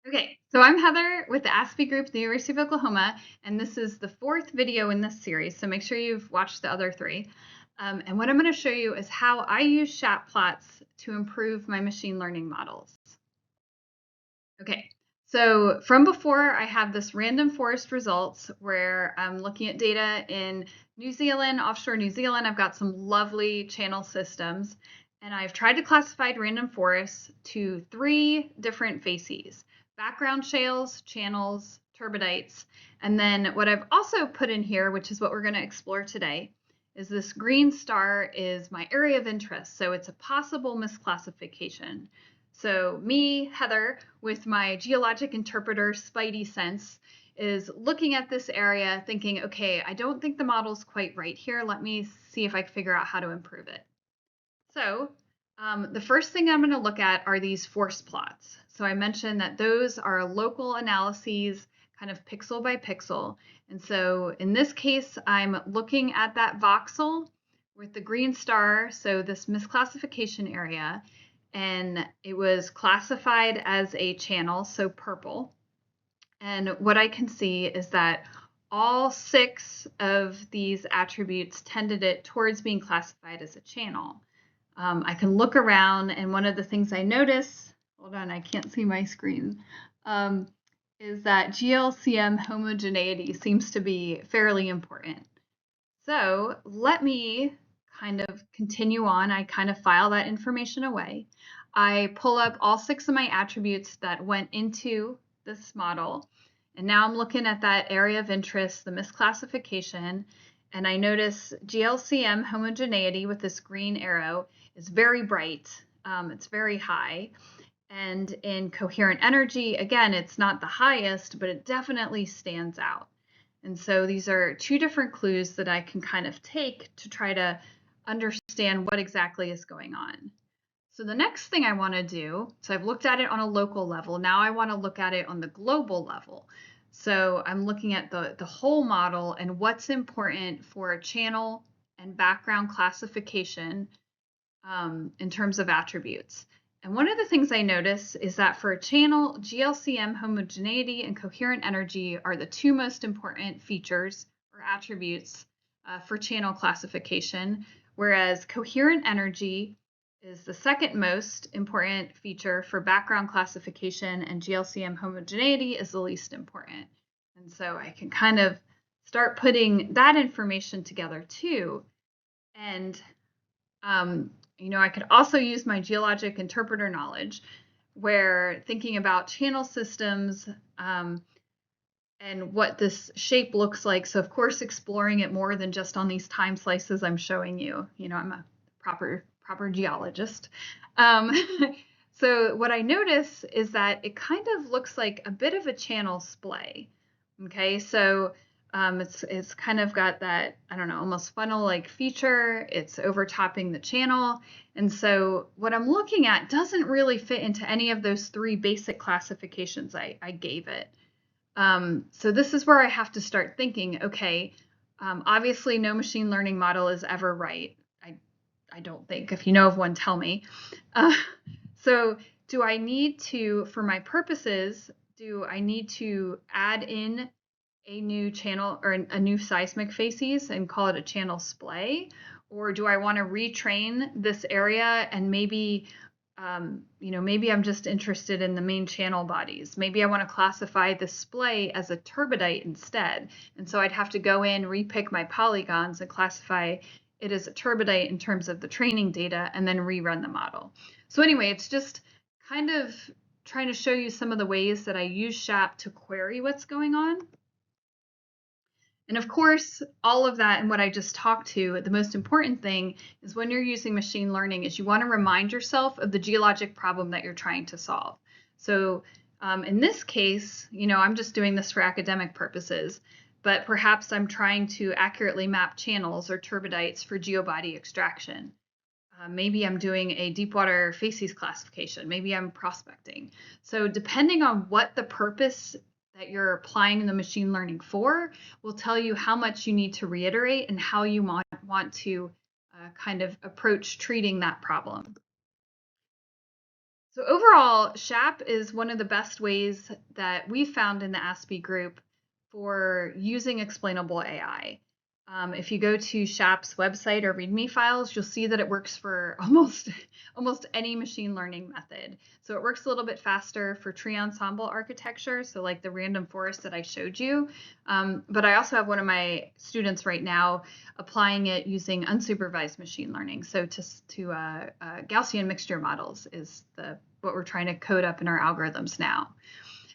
Okay, so I'm Heather with the ASPE group at the University of Oklahoma, and this is the fourth video in this series, so make sure you've watched the other three. And what I'm going to show you is how I use SHAP plots to improve my machine learning models. Okay, so from before, I have this random forest results where I'm looking at data in New Zealand, offshore New Zealand. I've got some lovely channel systems, and I've tried to classify random forests to 3 different facies: background shales, channels, turbidites. And then what I've also put in here, which is what we're going to explore today, is this green star is my area of interest. So it's a possible misclassification. So me, Heather, with my geologic interpreter spidey sense, is looking at this area thinking, okay, I don't think the model's quite right here. Let me see if I can figure out how to improve it. So the first thing I'm going to look at are these force plots. So I mentioned that those are local analyses, kind of pixel by pixel. And so in this case, I'm looking at that voxel with the green star, so this misclassification area, and it was classified as a channel, so purple. And what I can see is that all 6 of these attributes tended it towards being classified as a channel. I can look around, and one of the things I notice, hold on, I can't see my screen, is that GLCM homogeneity seems to be fairly important. So let me kind of continue on. I kind of file that information away. I pull up all 6 of my attributes that went into this model. And now I'm looking at that area of interest, the misclassification, and I notice GLCM homogeneity with this green arrow is very bright. It's very high. And in coherent energy, again, it's not the highest, but it definitely stands out. And so these are 2 different clues that I can kind of take to try to understand what exactly is going on. So the next thing I want to do, so I've looked at it on a local level. Now I want to look at it on the global level. So I'm looking at the whole model and what's important for a channel and background classification in terms of attributes. And one of the things I notice is that for a channel, GLCM homogeneity and coherent energy are the 2 most important features or attributes for channel classification, whereas coherent energy is the second most important feature for background classification, and GLCM homogeneity is the least important. And so I can kind of start putting that information together too. And I could also use my geologic interpreter knowledge, where thinking about channel systems and what this shape looks like. So of course, exploring it more than just on these time slices I'm showing you. I'm a proper geologist. So what I notice is that it kind of looks like a bit of a channel splay. Okay, so it's kind of got that, I don't know, almost funnel-like feature. It's overtopping the channel. And so what I'm looking at doesn't really fit into any of those 3 basic classifications I gave it. So this is where I have to start thinking, okay, obviously no machine learning model is ever right. I don't think. If you know of one, tell me. So do I need to, for my purposes, do I need to add in a new channel or a new seismic facies and call it a channel splay? Or do I want to retrain this area and maybe, maybe I'm just interested in the main channel bodies. Maybe I want to classify the splay as a turbidite instead. And so I'd have to go in, repick my polygons and classify it as a turbidite in terms of the training data and then rerun the model. So anyway, it's just kind of trying to show you some of the ways that I use SHAP to query what's going on. And of course, all of that and what I just talked to, the most important thing is when you're using machine learning is you want to remind yourself of the geologic problem that you're trying to solve. So in this case, I'm just doing this for academic purposes, but perhaps I'm trying to accurately map channels or turbidites for geobody extraction. Maybe I'm doing a deep water facies classification. Maybe I'm prospecting. So depending on what the purpose that you're applying the machine learning for will tell you how much you need to reiterate and how you want to kind of approach treating that problem. So overall, SHAP is one of the best ways that we found in the ASPE group for using explainable AI. If you go to SHAP's website or README files, you'll see that it works for almost any machine learning method. So it works a little bit faster for tree ensemble architecture, so like the random forest that I showed you. But I also have one of my students right now applying it using unsupervised machine learning. So to Gaussian mixture models is what we're trying to code up in our algorithms now.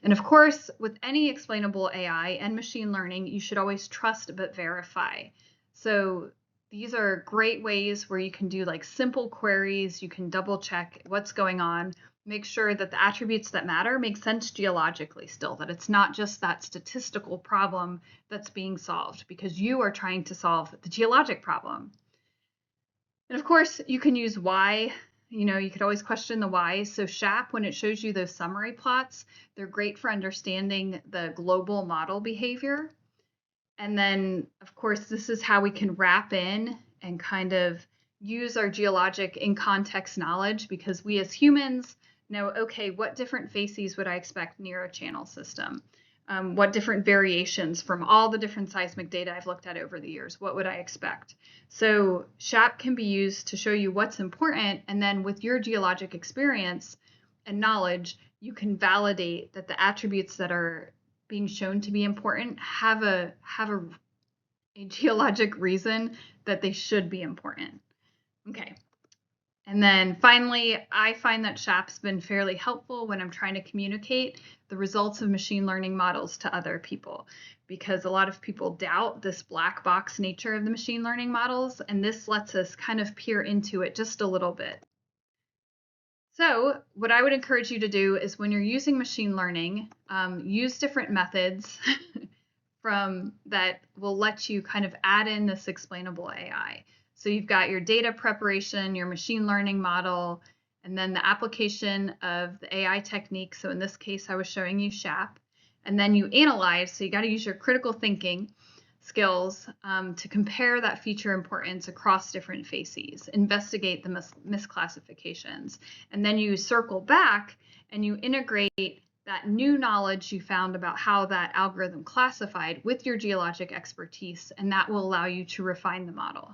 And of course, with any explainable AI and machine learning, you should always trust but verify. So these are great ways where you can do like simple queries. You can double check what's going on, make sure that the attributes that matter make sense geologically still, that it's not just that statistical problem that's being solved because you are trying to solve the geologic problem. And of course, you can use why. You could always question the why. So SHAP, when it shows you those summary plots, they're great for understanding the global model behavior. And then, of course, this is how we can wrap in and kind of use our geologic in context knowledge, because we as humans know, okay, what different facies would I expect near a channel system? What different variations from all the different seismic data I've looked at over the years, what would I expect? So SHAP can be used to show you what's important, and then with your geologic experience and knowledge, you can validate that the attributes that are being shown to be important have a geologic reason that they should be important. Okay. And then finally, I find that SHAP's been fairly helpful when I'm trying to communicate the results of machine learning models to other people, because a lot of people doubt this black box nature of the machine learning models, and this lets us kind of peer into it just a little bit. So what I would encourage you to do is when you're using machine learning, use different methods that will let you kind of add in this explainable AI. So you've got your data preparation, your machine learning model, and then the application of the AI technique. So in this case, I was showing you SHAP. And then you analyze, so you got to use your critical thinking skills to compare that feature importance across different facies, investigate the misclassifications, and then you circle back and you integrate that new knowledge you found about how that algorithm classified with your geologic expertise, and that will allow you to refine the model.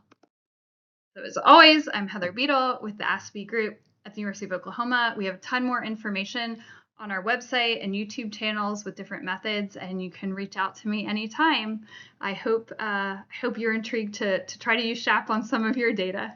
So as always, I'm Heather Beadle with the ASPE group at the University of Oklahoma. We have a ton more information on our website and YouTube channels with different methods, and you can reach out to me anytime. I hope you're intrigued to try to use SHAP on some of your data.